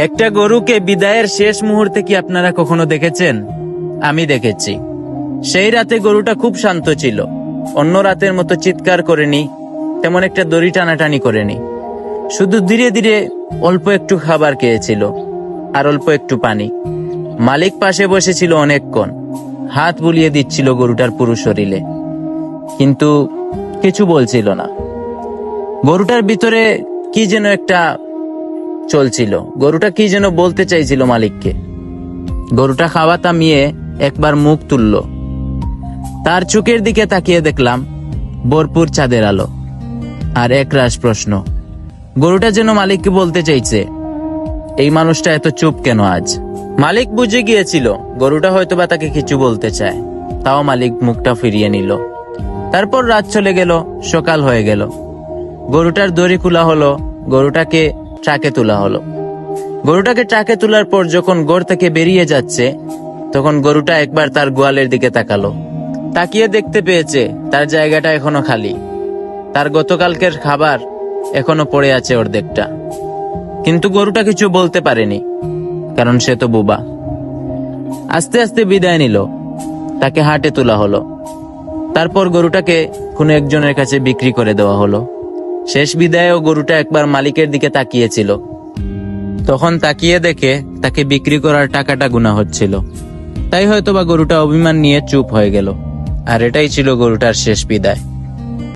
একটা গরুকে বিদায়ের শেষ মুহূর্তে কি আপনারা কখনো দেখেছেন? আমি দেখেছি। সেই রাতে গরুটা খুব শান্ত ছিল। অন্য রাতের মতো চিৎকার করেনি, তেমন একটা দড়ি টানাটানি করেনি। শুধু ধীরে ধীরে অল্প একটু খাবার খেয়েছিল আর অল্প একটু পানি। মালিক পাশে বসেছিল অনেকক্ষণ, হাত বুলিয়ে দিচ্ছিল গরুটার পুরো শরীরে, কিন্তু কিছু বলছিল না। গরুটার ভিতরে কি যেন একটা চলছিল, গরুটা কি যেন বলতে চাইছিল মালিককে। গরুটা খাওয়া থামিয়ে একবার মুখ তুলল। তার চোখের দিকে তাকিয়ে দেখলাম ভরপুর চাঁদের আলো আর একরাশ প্রশ্ন। গরুটা যেন মালিককে বলতে চাইছে, এই মানুষটা এত চুপ কেন আজ? মালিক বুঝে গিয়েছিল গরুটা হয়তোবা তাকে কিছু বলতে চায়, তাও মালিক মুখটা ফিরিয়ে নিল। তারপর রাত চলে গেল, সকাল হয়ে গেল। গরুটার দড়ি খোলা হলো, গরুটাকে ট্রাকে তোলা হলো। গরুটাকে ট্রাকে তোলার পর যখন ঘর থেকে বেরিয়ে যাচ্ছে, তখন গরুটা একবার তার গোয়ালের দিকে তাকালো। তাকিয়ে দেখতে পেয়েছে তার জায়গাটা এখনো খালি। তার গতকালকের খাবার এখনো পড়ে আছে অর্ধেকটা। কিন্তু গরুটা কিছু বলতে পারেনি, কারণ সে তো বোবা। আস্তে আস্তে বিদায় নিল, তাকে হাটে তোলা হলো। তারপর গরুটাকে কোনো একজনের কাছে বিক্রি করে দেওয়া হলো। শেষ বিদায়েও গরুটা একবার মালিকের দিকে তাকিয়েছিল। তখন তাকিয়ে দেখে তাকে বিক্রি করার টাকাটা গুনা হচ্ছিল। তাই হয়তোবা গরুটা অভিমান নিয়ে চুপ হয়ে গেল। আর এটাই ছিল গরুটার শেষ বিদায়।